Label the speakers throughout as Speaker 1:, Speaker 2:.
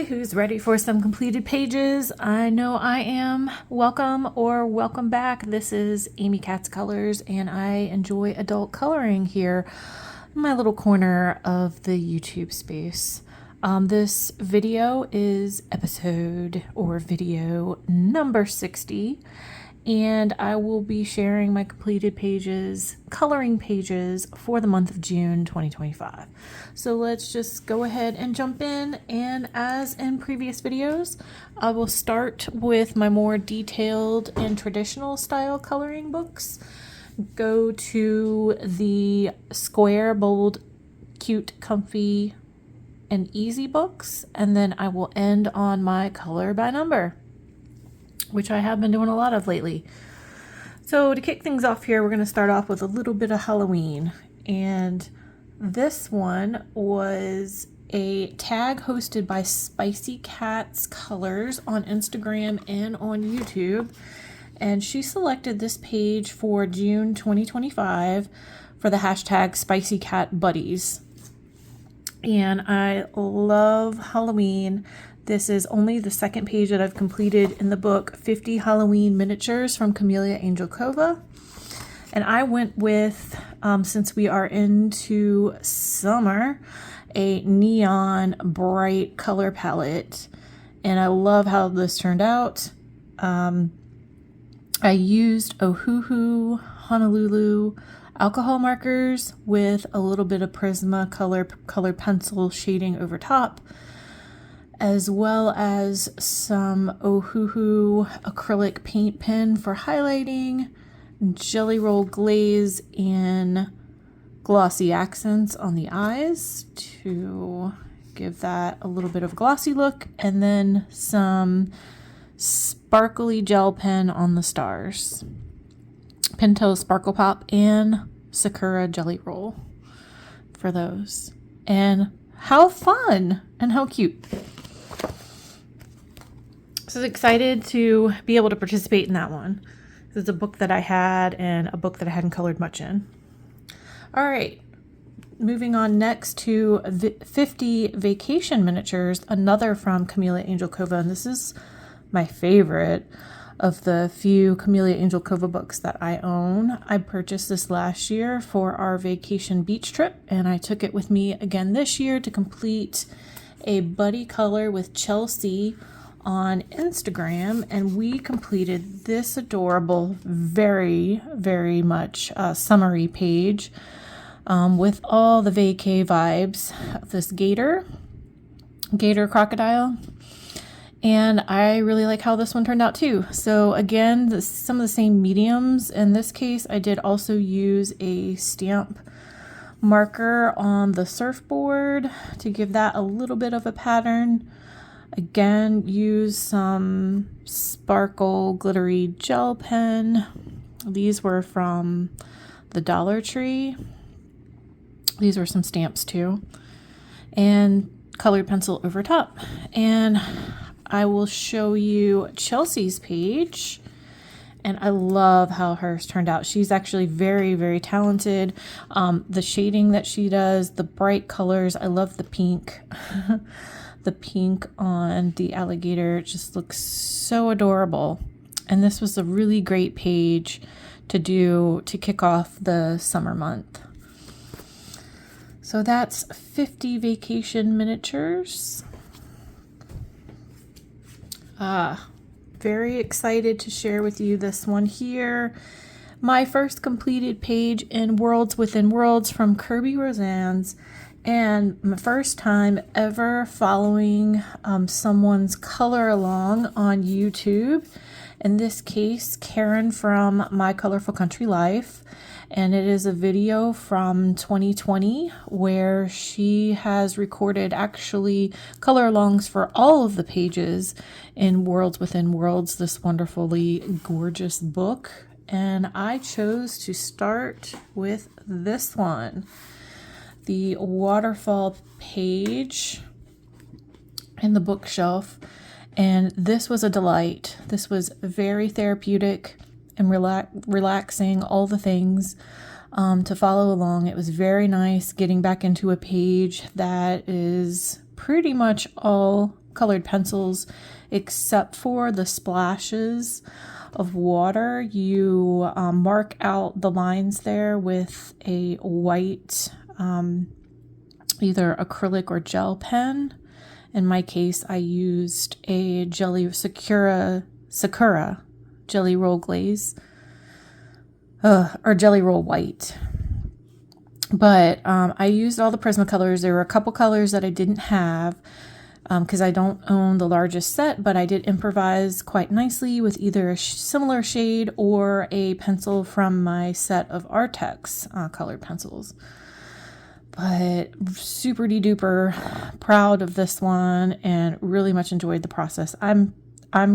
Speaker 1: Hi, who's ready for some completed pages? I know I am. Welcome or welcome back. This is Amy Katz Colors, and I enjoy adult coloring here in my little corner of the YouTube space. This video is video number 60, and I will be sharing my completed pages, coloring pages for the month of June 2025. So let's just go ahead and jump in, and as in previous videos, I will start with my more detailed and traditional style coloring books, go to the square, bold, cute, comfy, and easy books, and then I will end on my color by number, which I have been doing a lot of lately. So to kick things off here, we're going to start off with a little bit of Halloween. And this one was a tag hosted by Spicy Cats Colors on Instagram and on YouTube. And she selected this page for June 2025 for the hashtag Spicy Cat Buddies. And I love Halloween. This is only the second page that I've completed in the book, 50 Halloween Miniatures from Camellia Angelkova. And I went with, since we are into summer, a neon bright color palette. And I love how this turned out. I used Ohuhu Honolulu alcohol markers with a little bit of Prisma color pencil shading over top, as well as some Ohuhu acrylic paint pen for highlighting, jelly roll glaze and glossy accents on the eyes to give that a little bit of glossy look, and then some sparkly gel pen on the stars, Pinto Sparkle Pop and Sakura Jelly Roll for those. And how fun and how cute. So excited to be able to participate in that one. This is a book that I had and a book that I hadn't colored much in. All right, moving on next to 50 Vacation Miniatures, another from Camellia Angelkova, and this is my favorite of the few Camellia Angelkova books that I own. I purchased this last year for our vacation beach trip, and I took it with me again this year to complete a buddy color with Chelsea on Instagram, and we completed this adorable, very, very much summery page with all the vacay vibes of this gator crocodile. And I really like how this one turned out too. So again, some of the same mediums. In this case, I did also use a stamp marker on the surfboard to give that a little bit of a pattern. Again, use some sparkle glittery gel pen. These were from the Dollar Tree. These were some stamps too. And colored pencil over top. And I will show you Chelsea's page, and I love how hers turned out. She's actually very, very talented. The shading that she does, the bright colors, I love the pink. The pink on the alligator just looks so adorable. And this was a really great page to do to kick off the summer month. So that's 50 Vacation Miniatures. Very excited to share with you this one here. My first completed page in Worlds Within Worlds from Kirby Rosanne's, and my first time ever following someone's color along on YouTube. In this case, Karen from My Colorful Country Life. And it is a video from 2020 where she has recorded actually color alongs for all of the pages in Worlds Within Worlds, this wonderfully gorgeous book. And I chose to start with this one, the waterfall page in the bookshelf. And this was a delight. This was very therapeutic and relaxing, all the things to follow along. It was very nice getting back into a page that is pretty much all colored pencils, except for the splashes of water. You mark out the lines there with a white either acrylic or gel pen. In my case, I used a Sakura Jelly Roll Glaze, or Jelly Roll White. But I used all the Prismacolors. There were a couple colors that I didn't have because I don't own the largest set, but I did improvise quite nicely with either a similar shade or a pencil from my set of Artex colored pencils. But super duper proud of this one and really much enjoyed the process. I'm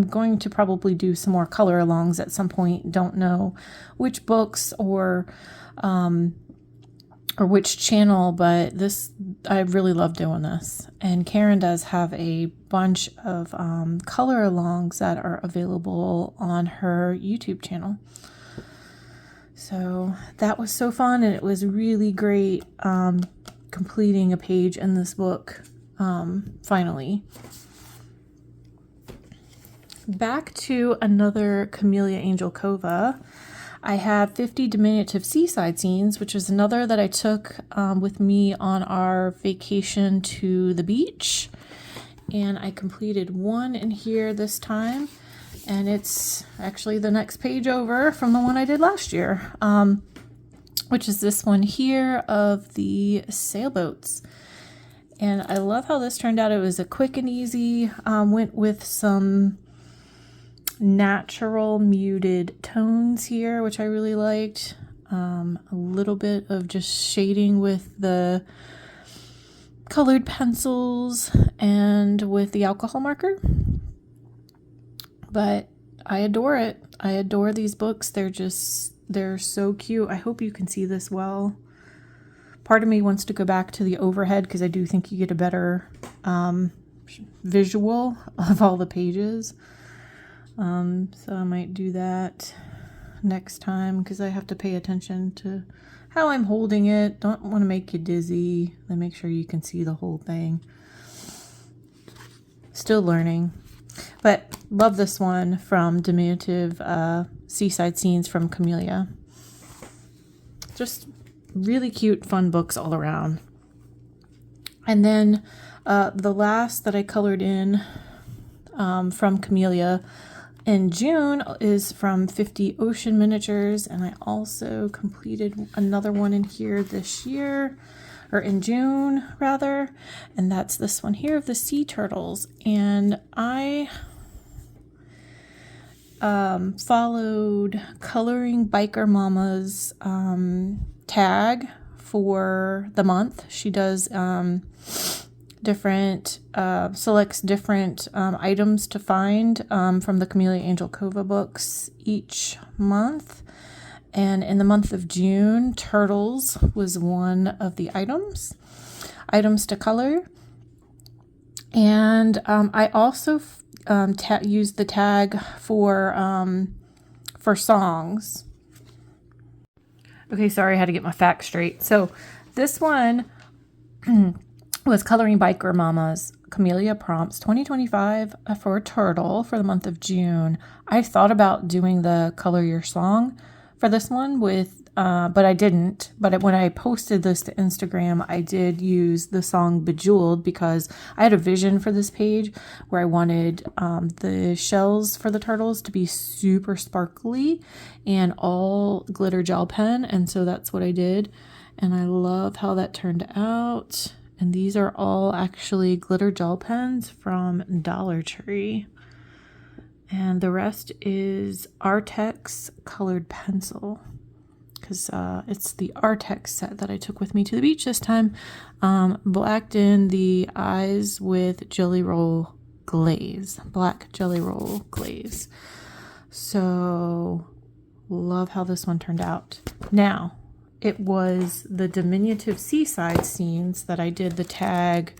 Speaker 1: going to probably do some more color alongs at some point. Don't know which books or which channel, but I really love doing this. And Karen does have a bunch of color alongs that are available on her YouTube channel. So that was so fun, and it was really great completing a page in this book finally. Back to another Camellia Angel Cova. I have 50 Diminutive Seaside Scenes, which is another that I took with me on our vacation to the beach. And I completed one in here this time. And it's actually the next page over from the one I did last year, which is this one here of the sailboats. And I love how this turned out. It was a quick and easy, went with some natural muted tones here, which I really liked. A little bit of just shading with the colored pencils and with the alcohol marker. But I adore it. I adore these books. They're so cute. I hope you can see this well. Part of me wants to go back to the overhead because I do think you get a better visual of all the pages. So I might do that next time because I have to pay attention to how I'm holding it. Don't want to make you dizzy. Then make sure you can see the whole thing. Still learning. But love this one from Diminutive Seaside Scenes from Camellia. Just really cute, fun books all around. And then the last that I colored in from Camellia in June is from 50 Ocean Miniatures. And I also completed another one in here this year, or in June rather, and that's this one here of the sea turtles. And I followed Coloring Biker Mama's tag for the month. She does selects different items to find from the Camellia Angel Cova books each month. And in the month of June, turtles was one of the items to color. And I also used the tag for songs. Okay, sorry, I had to get my facts straight. So this one was Coloring Biker Mama's Camellia Prompts 2025 for Turtle for the month of June. I thought about doing the Color Your Song for this one but I didn't. But when I posted this to Instagram, I did use the song Bejeweled because I had a vision for this page where I wanted the shells for the turtles to be super sparkly and all glitter gel pen. And so that's what I did. And I love how that turned out. And these are all actually glitter gel pens from Dollar Tree. And the rest is Artex colored pencil because it's the Artex set that I took with me to the beach this time. Blacked in the eyes with Jelly Roll Glaze, black Jelly Roll Glaze. So love how this one turned out. Now, it was the Diminutive Seaside Scenes that I did the tag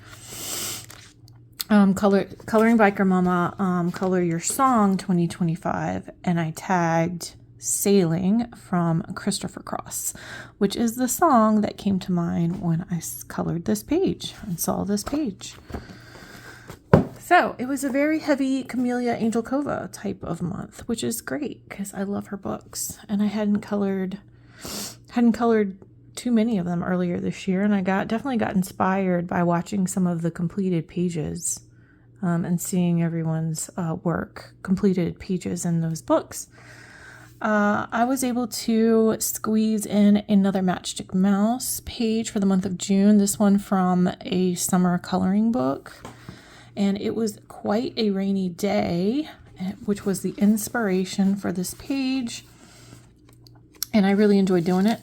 Speaker 1: Coloring Biker Mama Color Your Song 2025, and I tagged Sailing from Christopher Cross, which is the song that came to mind when I colored this page and saw this page. So it was a very heavy Camellia Angel Cova type of month, which is great because I love her books, and I hadn't colored too many of them earlier this year, and I definitely got inspired by watching some of the completed pages and seeing everyone's completed pages in those books. I was able to squeeze in another Matchstick Mouse page for the month of June, this one from a summer coloring book. And it was quite a rainy day, which was the inspiration for this page. And I really enjoyed doing it.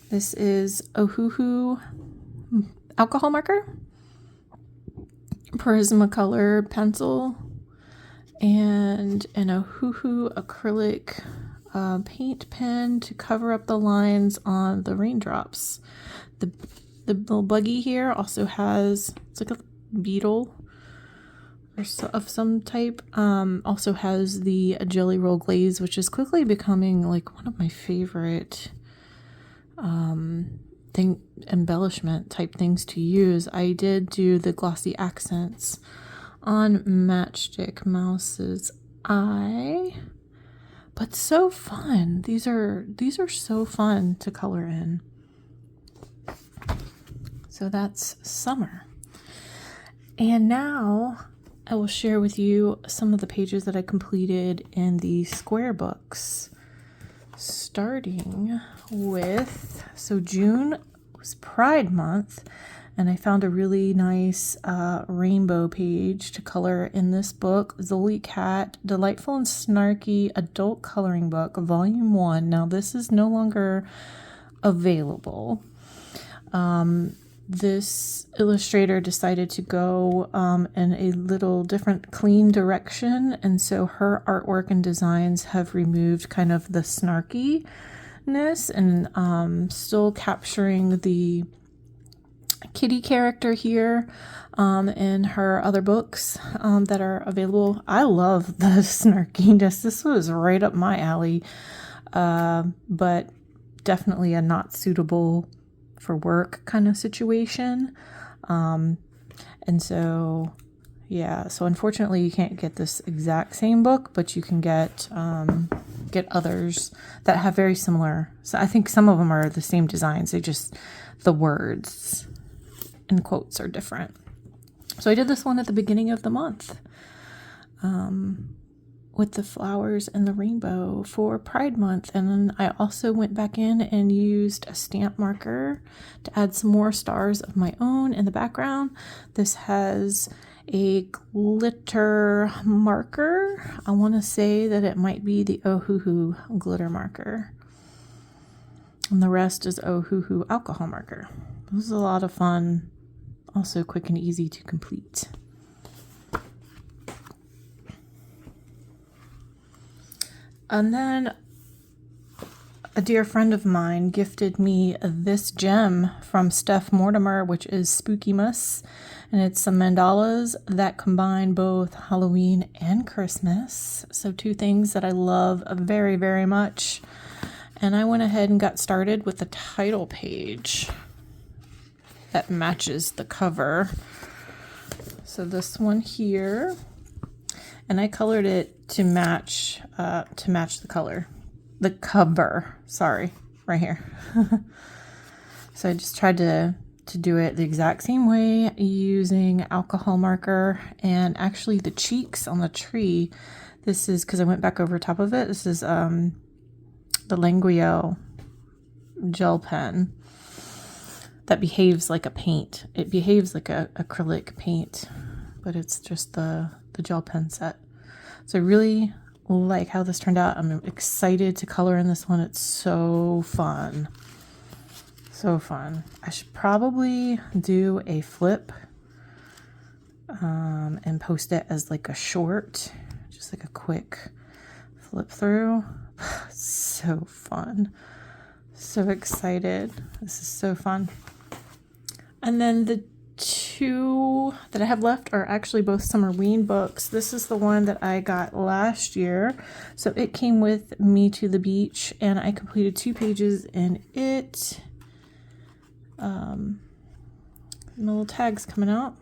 Speaker 1: This is Ohuhu alcohol marker, Prismacolor pencil, and an Ohuhu acrylic paint pen to cover up the lines on the raindrops. The little buggy here also has, it's like a beetle of some type, also has the jelly roll glaze, which is quickly becoming like one of my favorite embellishment type things to use. I did do the glossy accents on Matchstick Mouse's eye, but so fun. These are so fun to color in. So that's summer. And now I will share with you some of the pages that I completed in the square books, starting with, so June was Pride Month, and I found a really nice rainbow page to color in this book, Zoli Cat, Delightful and Snarky Adult Coloring Book, Volume 1. Now this is no longer available. This illustrator decided to go in a little different clean direction, and so her artwork and designs have removed kind of the snarkiness and still capturing the kitty character here in her other books that are available. I love the snarkiness. This was right up my alley, but definitely a not suitable for work kind of situation. And so, yeah, so unfortunately you can't get this exact same book, but you can get others that have very similar. So I think some of them are the same designs. The words and quotes are different. So I did this one at the beginning of the month with the flowers and the rainbow for Pride Month. And then I also went back in and used a stamp marker to add some more stars of my own in the background. This has a glitter marker. I want to say that it might be the Ohuhu glitter marker. And the rest is Ohuhu alcohol marker. This is a lot of fun. Also quick and easy to complete. And then a dear friend of mine gifted me this gem from Steph Mortimer, which is Spooky Muss. And it's some mandalas that combine both Halloween and Christmas. So two things that I love very, very much. And I went ahead and got started with the title page that matches the cover. So this one here. And I colored it to match the cover. Sorry, right here. So I just tried to do it the exact same way using alcohol marker, and actually the cheeks on the tree. This is because I went back over top of it. This is the Languio gel pen that behaves like a paint. It behaves like a acrylic paint, but it's just the gel pen set. So I really like how this turned out. I'm excited to color in this one. It's so fun. So fun. I should probably do a flip and post it as like a short, just like a quick flip through. So fun. So excited. This is so fun. And then the two that I have left are actually both Summerween books. This is the one that I got last year. So it came with me to the beach, and I completed 2 pages in it. The little tags coming out.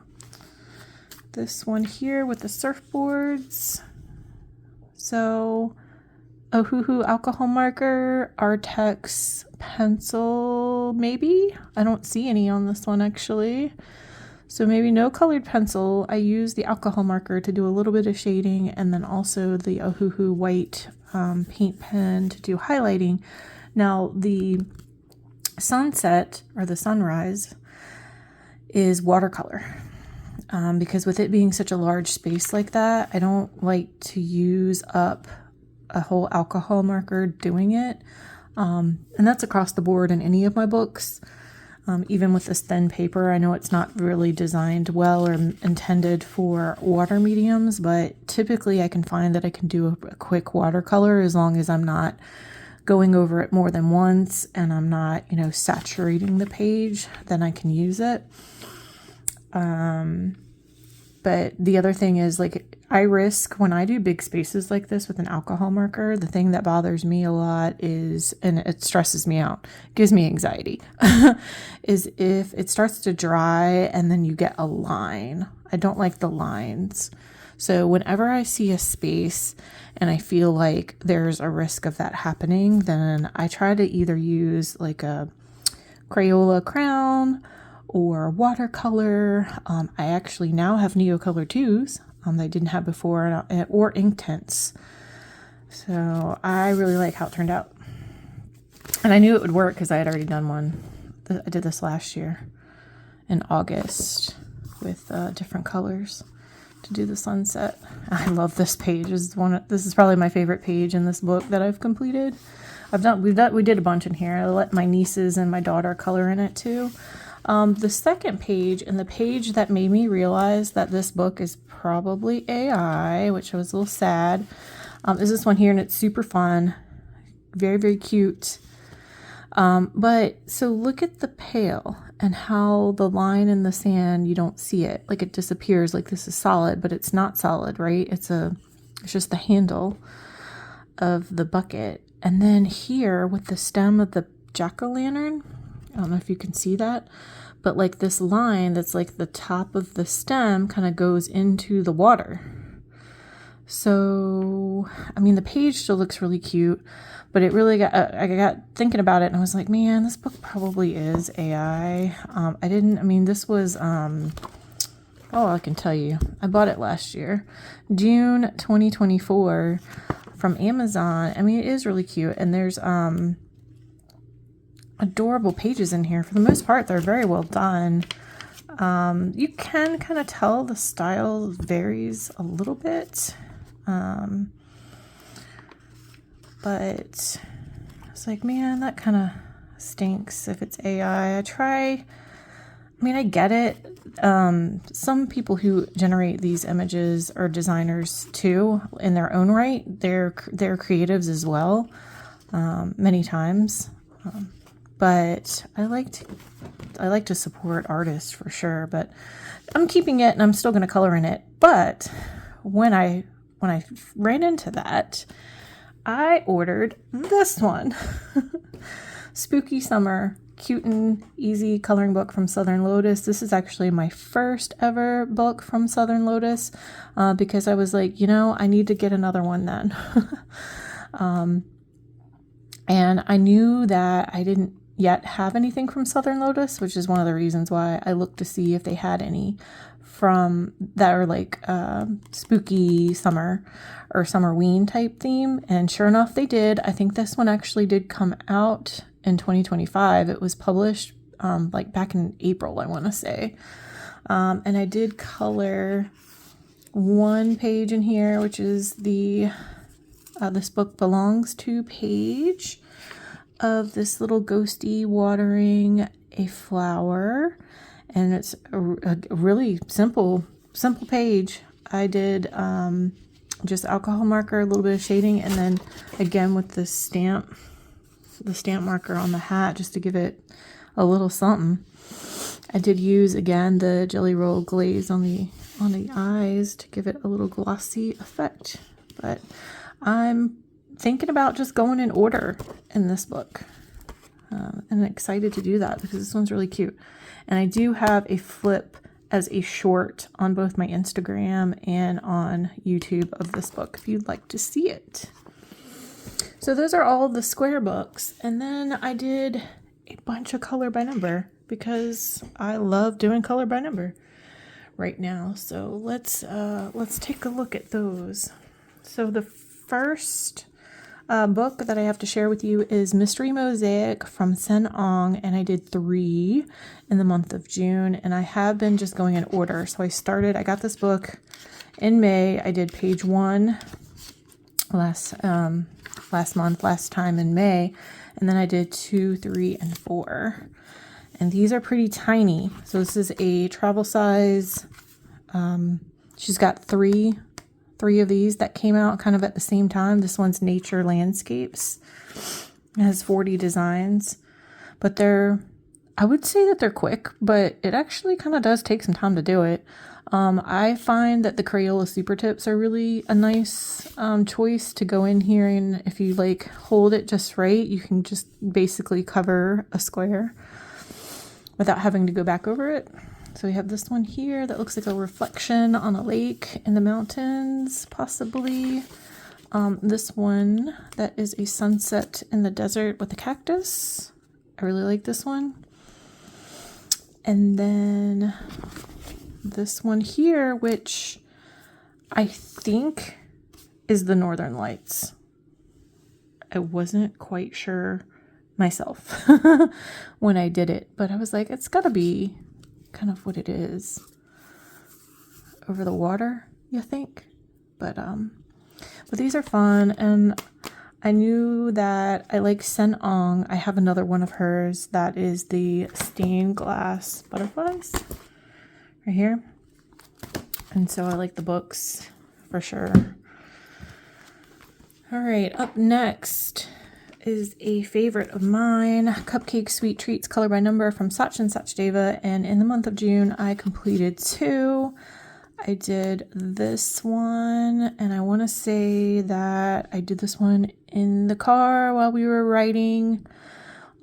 Speaker 1: this one here with the surfboards. So Ohuhu alcohol marker, Artex pencil, maybe? I don't see any on this one actually. So maybe no colored pencil. I use the alcohol marker to do a little bit of shading, and then also the Ohuhu white paint pen to do highlighting. Now the sunset or the sunrise is watercolor. Because with it being such a large space like that, I don't like to use up a whole alcohol marker doing it. And that's across the board in any of my books. Even with this thin paper, I know it's not really designed well or intended for water mediums, but typically I can find that I can do a quick watercolor as long as I'm not going over it more than once and I'm not, saturating the page, then I can use it. But the other thing is, like, I risk when I do big spaces like this with an alcohol marker, the thing that bothers me a lot is, and it stresses me out, gives me anxiety, is if it starts to dry and then you get a line. I don't like the lines. So whenever I see a space and I feel like there's a risk of that happening, then I try to either use like a Crayola crayon or watercolor. I actually now have Neocolor 2s that I didn't have before, or ink tints. So I really like how it turned out. And I knew it would work because I had already done one. I did this last year in August with different colors to do the sunset. I love this page. This is probably my favorite page in this book that I've completed. We did a bunch in here. I let my nieces and my daughter color in it too. The second page, and the page that made me realize that this book is probably AI, which I was a little sad, is this one here, and it's super fun. Very, very cute. But so look at the pail and how the line in the sand, you don't see it. Like it disappears, like this is solid, but it's not solid, right? It's just the handle of the bucket. And then here with the stem of the jack-o'-lantern, I don't know if you can see that, but like this line that's like the top of the stem kind of goes into the water. So, I mean, the page still looks really cute, but it really I got thinking about it and I was like, man, this book probably is AI. This was, I can tell you, I bought it last year, June 2024 from Amazon. I mean, it is really cute, and there's, adorable pages in here. For the most part, they're very well done. You can kind of tell the style varies a little bit. But it's like, man, that kind of stinks if it's AI. I get it. Some people who generate these images are designers too in their own right. They're creatives as well, many times. But I like to support artists for sure, but I'm keeping it and I'm still going to color in it. But when I ran into that, I ordered this one. Spooky Summer, cute and easy coloring book from Southern Lotus. This is actually my first ever book from Southern Lotus, because I was like, I need to get another one then. And I knew that I didn't yet have anything from Southern Lotus, which is one of the reasons why I looked to see if they had any from that are like spooky summer or Summerween type theme. And sure enough, they did. I think this one actually did come out in 2025. It was published like back in April, I want to say. And I did color one page in here, which is the This Book Belongs To page of this little ghosty watering a flower, and it's a really simple page. I did just alcohol marker, a little bit of shading, and then again with the stamp marker on the hat just to give it a little something. I did use again the Jelly Roll glaze on the eyes to give it a little glossy effect, but I'm thinking about just going in order in this book, and excited to do that because this one's really cute. And I do have a flip as a short on both my Instagram and on YouTube of this book if you'd like to see it. So those are all the square books. And then I did a bunch of color by number because I love doing color by number right now. So let's take a look at those. So the first book that I have to share with you is Mystery Mosaic from Sen Ong, and I did 3 in the month of June, and I have been just going in order. So I got this book in May. I did page 1 last time in May, and then I did 2, 3, and 4. And these are pretty tiny. So this is a travel size. She's got three of these that came out kind of at the same time. This one's Nature Landscapes. It has 40 designs, but I would say that they're quick, but it actually kind of does take some time to do it. I find that the Crayola Super Tips are really a nice choice to go in here, and if you like hold it just right, you can just basically cover a square without having to go back over it. So we have this one here that looks like a reflection on a lake in the mountains, possibly. This one that is a sunset in the desert with a cactus. I really like this one. And then this one here, which I think is the Northern Lights. I wasn't quite sure myself when I did it, but I was like, it's gotta be kind of what it is. Over the water, you think? But these are fun, and I knew that I like Sen Ong. I have another one of hers that is the stained glass butterflies right here. And so I like the books for sure. All right, up next is a favorite of mine, Cupcake Sweet Treats Color by Number from Sach and Sachdeva, and in the month of June I completed 2. I did this one, and I want to say that I did this one in the car while we were riding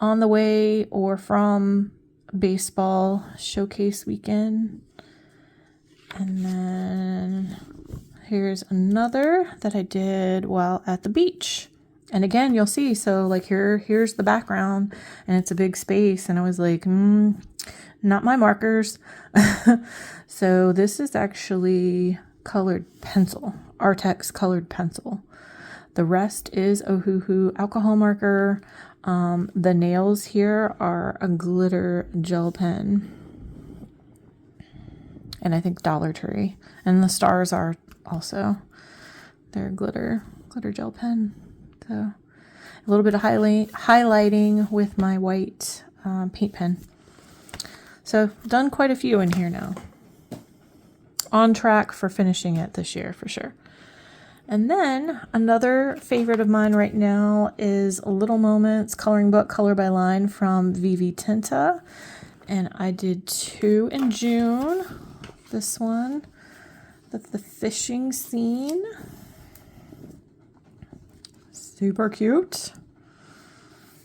Speaker 1: on the way or from baseball showcase weekend. And then here's another that I did while at the beach. And again, you'll see, so like here's the background, and it's a big space, and I was like, not my markers. So this is actually colored pencil, Artex colored pencil. The rest is Ohuhu alcohol marker. The nails here are a glitter gel pen, and I think Dollar Tree. And the stars are also, they're glitter gel pen. So a little bit of highlighting with my white paint pen. So done quite a few in here now. On track for finishing it this year for sure. And then another favorite of mine right now is Little Moments coloring book, color by line from Vivi Tinta. And I did 2 in June. This one, the fishing scene. Super cute.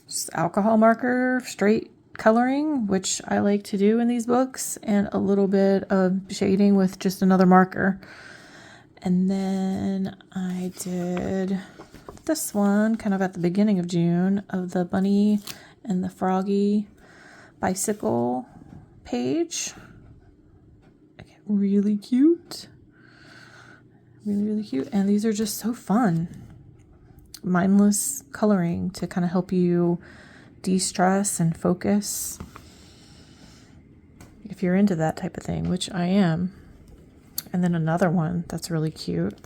Speaker 1: Just alcohol marker, straight coloring, which I like to do in these books, and a little bit of shading with just another marker. And then I did this one kind of at the beginning of June of the bunny and the froggy bicycle page. Really cute. Really cute. And these are just so fun. Mindless coloring to kind of help you de-stress and focus if you're into that type of thing, which I am. And then another one that's really cute,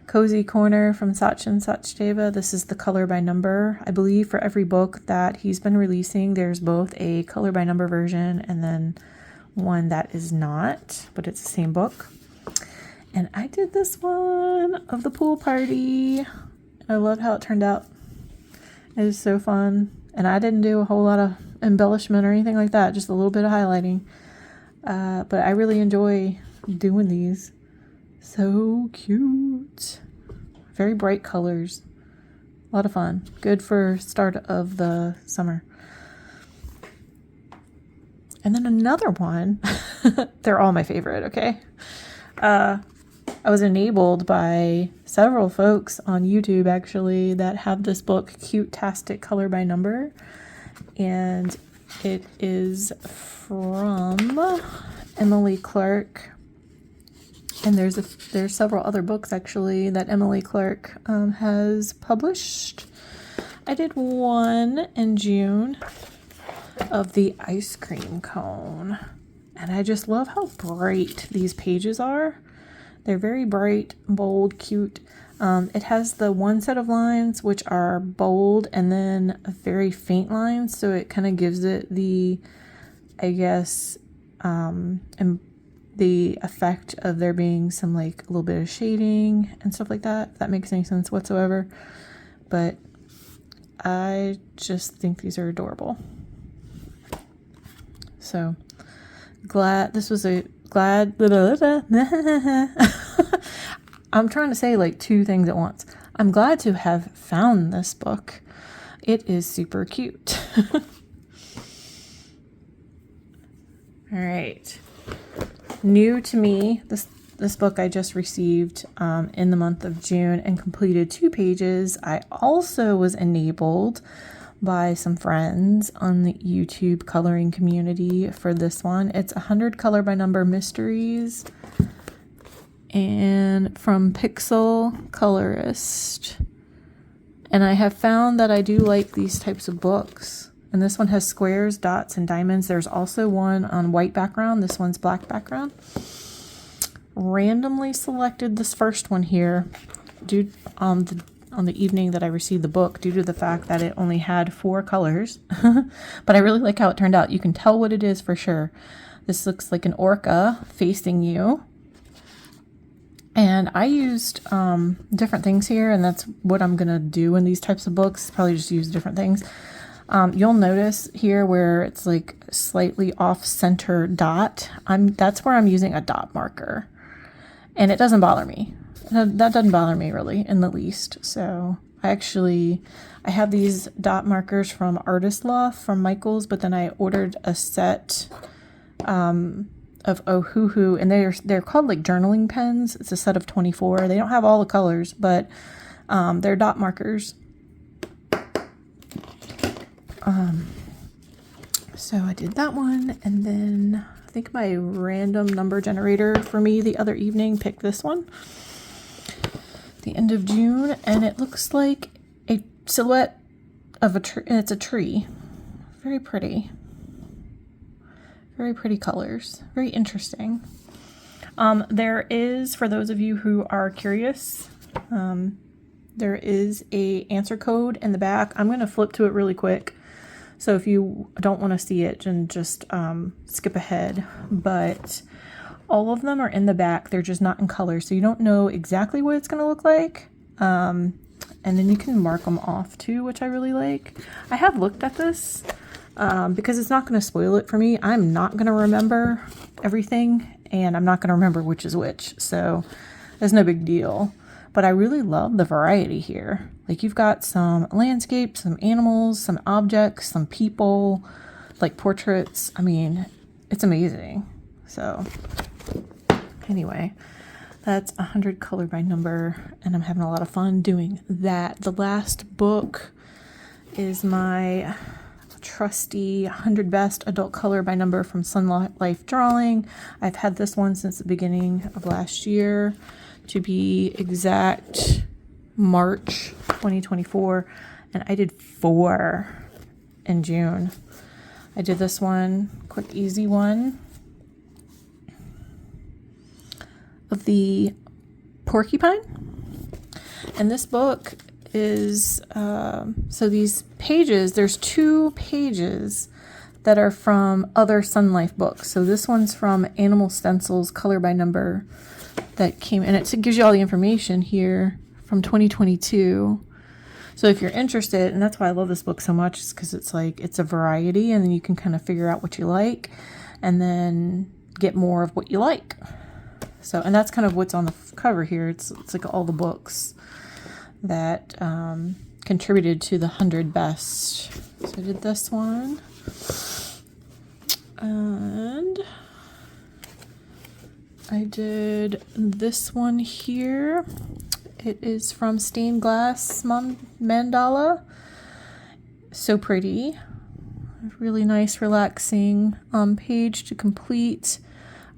Speaker 1: Cozy Corner from Sach and Sachdeva. This is the color by number. I believe for every book that he's been releasing, there's both a color by number version and then one that is not, but it's the same book. And I did this one of the pool party. I love how it turned out. It is so fun. And I didn't do a whole lot of embellishment or anything like that, just a little bit of highlighting. But I really enjoy doing these. So cute. Very bright colors. A lot of fun. Good for start of the summer. And then another one They're all my favorite, okay? I was enabled by several folks on YouTube, actually, that have this book, Cute-tastic Color by Number. And it is from Emily Clark. And there's several other books, actually, that Emily Clark has published. I did one in June of the ice cream cone. And I just love how bright these pages are. They're very bright, bold, cute. It has the one set of lines which are bold and then very faint lines, so it kind of gives it the, I guess, the effect of there being some like a little bit of shading and stuff like that, if that makes any sense whatsoever. But I just think these are adorable. So glad this was a glad I'm trying to say like two things at once. I'm glad to have found this book. It is super cute. All right. New to me, this book I just received in the month of June and completed 2 pages. I also was enabled by some friends on the YouTube coloring community for this one. It's 100 Color by Number Mysteries, and from Pixel Colorist. And I have found that I do like these types of books. And this one has squares, dots, and diamonds. There's also one on white background. This one's black background. Randomly selected this first one here due on the evening that I received the book, due to the fact that it only had 4 colors. But I really like how it turned out. You can tell what it is for sure. This looks like an orca facing you. And I used different things here, and that's what I'm going to do in these types of books. Probably just use different things. You'll notice here where it's like slightly off-center dot. That's where I'm using a dot marker. And it doesn't bother me. That doesn't bother me really in the least. So I have these dot markers from Artist Loft from Michaels, but then I ordered a set of Ohuhu, and they're called like journaling pens. It's a set of 24. They don't have all the colors, but they're dot markers. So I did that one, and then I think my random number generator for me the other evening picked this one. The end of June, and it looks like a silhouette of a tree, and it's a tree. Very pretty. Very pretty colors. Very interesting. There is, for those of you who are curious, there is a answer code in the back. I'm going to flip to it really quick. So if you don't want to see it, then just skip ahead. But all of them are in the back. They're just not in color. So you don't know exactly what it's going to look like. And then you can mark them off too, which I really like. I have looked at this because it's not going to spoil it for me. I'm not going to remember everything, and I'm not going to remember which is which. So that's no big deal. But I really love the variety here. Like, you've got some landscapes, some animals, some objects, some people, like portraits. I mean, it's amazing. So anyway, that's 100 Color by Number, and I'm having a lot of fun doing that. The last book is my trusty 100 Best Adult Color by Number from Sun Life Drawing. I've had this one since the beginning of last year. To be exact, March 2024, and I did 4 in June. I did this one, quick, easy one, of the porcupine. And this book is, so these pages, there's 2 pages that are from other Sun Life books. So this one's from Animal Stencils Color by Number that came, and it gives you all the information here from 2022. So if you're interested, and that's why I love this book so much, is because it's like, it's a variety, and then you can kind of figure out what you like and then get more of what you like. So, and that's kind of what's on the cover here. It's like all the books that contributed to the 100 best. So I did this one, and I did this one here. It is from Stained Glass Mandala. So pretty. Really nice, relaxing page to complete.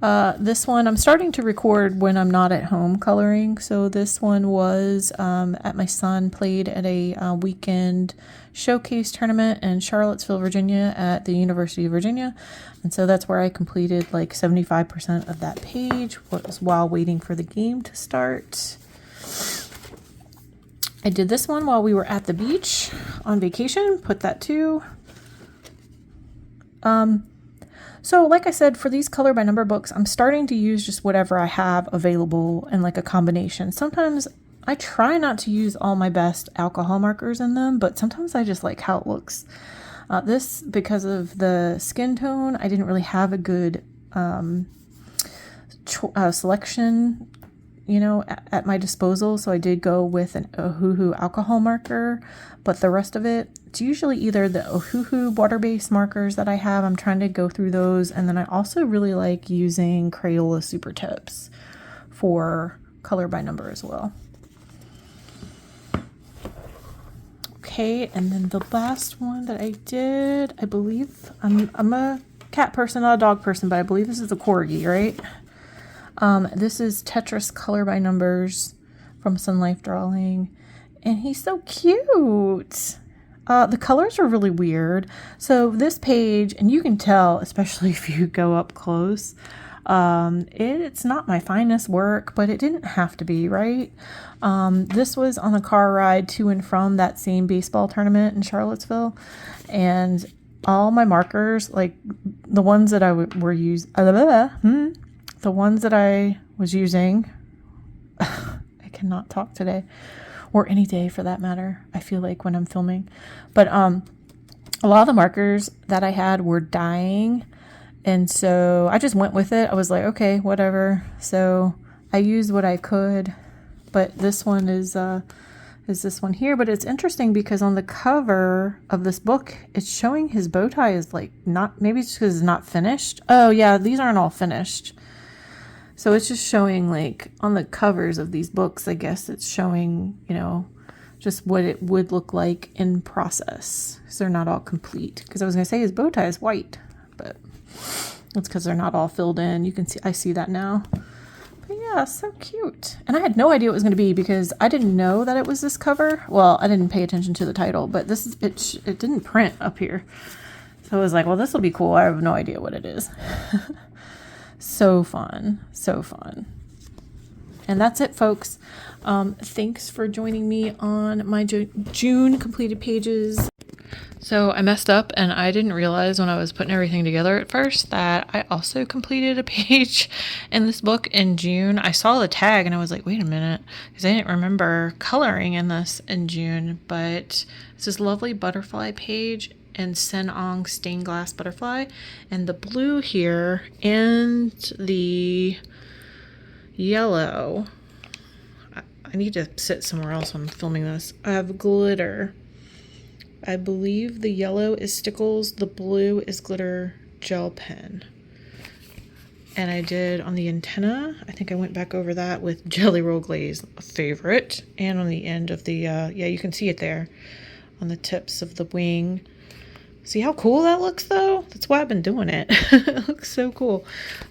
Speaker 1: This one I'm starting to record when I'm not at home coloring. So this one was at my son played at a weekend showcase tournament in Charlottesville, Virginia at the University of Virginia. And so that's where I completed like 75% of that page was while waiting for the game to start. I did this one while we were at the beach on vacation, put that too. So like I said, for these color by number books, I'm starting to use just whatever I have available in like a combination. Sometimes I try not to use all my best alcohol markers in them, but sometimes I just like how it looks. This, because of the skin tone, I didn't really have a good selection, you know, at my disposal. So I did go with an Ohuhu alcohol marker, but the rest of it, it's usually either the Ohuhu water-based markers that I have. I'm trying to go through those. And then I also really like using Crayola Super Tips for color by number as well. Okay, and then the last one that I did, I believe, I'm a cat person, not a dog person, but I believe this is a corgi, right? This is Tetris color by numbers from Sun Life Drawing, and he's so cute. The colors are really weird. So this page, and you can tell, especially if you go up close, it's not my finest work, but it didn't have to be, right? This was on a car ride to and from that same baseball tournament in Charlottesville, and all my markers, like the ones that I the ones that I was using, I cannot talk today, or any day for that matter, I feel like when I'm filming, but a lot of the markers that I had were dying, and so I just went with it. I was like, okay, whatever. So I used what I could, but this one is this one here. But it's interesting because on the cover of this book, it's showing his bow tie is like not, maybe it's because it's not finished. Oh yeah, these aren't all finished. So it's just showing like on the covers of these books, I guess it's showing, you know, just what it would look like in process. Because they're not all complete. Because I was going to say his bow tie is white, but it's because they're not all filled in. You can see, I see that now. But yeah, so cute. And I had no idea what it was going to be because I didn't know that it was this cover. Well, I didn't pay attention to the title, but this is it didn't print up here. So I was like, well, this will be cool. I have no idea what it is. So fun. So fun. And that's it, folks. Thanks for joining me on my June completed pages. So I messed up and I didn't realize when I was putting everything together at first that I also completed a page in this book in June. I saw the tag and I was like, wait a minute, because I didn't remember coloring in this in June, but it's this lovely butterfly page and Sen-Ong stained glass butterfly, and the blue here and the yellow. I need to sit somewhere else when I'm filming this. I have glitter. I believe the yellow is Stickles, the blue is glitter gel pen. And I did on the antenna, I think I went back over that with Jelly Roll Glaze, a favorite. And on the end of the, yeah, you can see it there on the tips of the wing. See how cool that looks though? That's why I've been doing it. It looks so cool.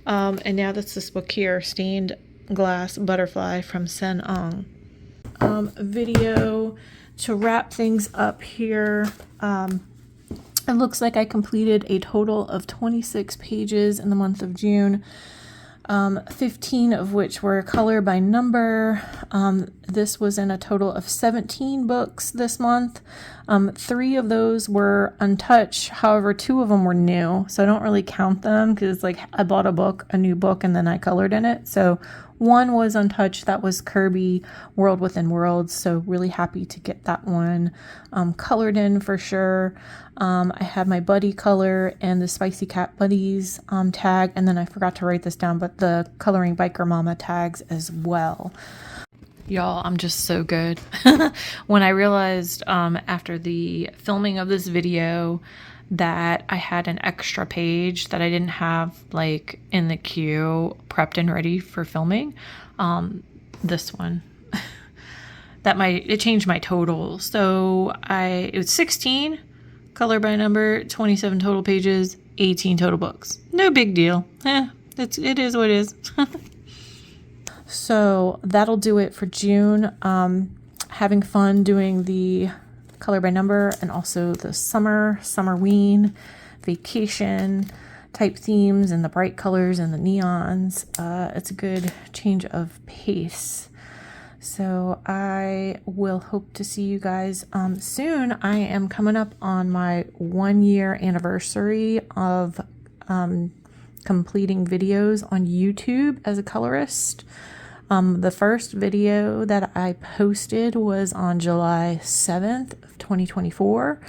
Speaker 1: And now that's this book here, Stained Glass Butterfly from Sen-Ong. Video to wrap things up here. It looks like I completed a total of 26 pages in the month of June. 15 of which were color by number. This was in a total of 17 books this month. 3 of those were untouched. However, 2 of them were new. So I don't really count them because it's like I bought a new book, and then I colored in it. So one was untouched. That was Kirby World Within Worlds. So really happy to get that one colored in for sure. I had my buddy color and the Spicy Cat Buddies tag. And then I forgot to write this down, but the Coloring Biker Mama tags as well. Y'all, I'm just so good. When I realized after the filming of this video that I had an extra page that I didn't have like in the queue prepped and ready for filming. This one. It changed my total. So it was 16 color by number, 27 total pages, 18 total books. No big deal. It is what it is. So that'll do it for June. Having fun doing the color by number and also the summerween, vacation type themes and the bright colors and the neons. It's a good change of pace. So I will hope to see you guys soon. I am coming up on my 1-year anniversary of completing videos on YouTube as a colorist. The first video that I posted was on July 7th of 2024.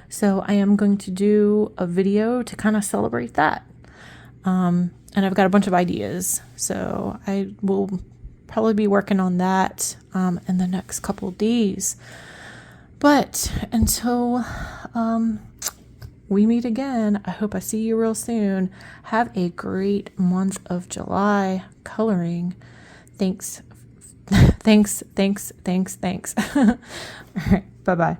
Speaker 1: So I am going to do a video to kind of celebrate that. And I've got a bunch of ideas. So I will probably be working on that in the next couple of days. But until we meet again, I hope I see you real soon. Have a great month of July coloring. Thanks. Thanks. All right. Bye-bye.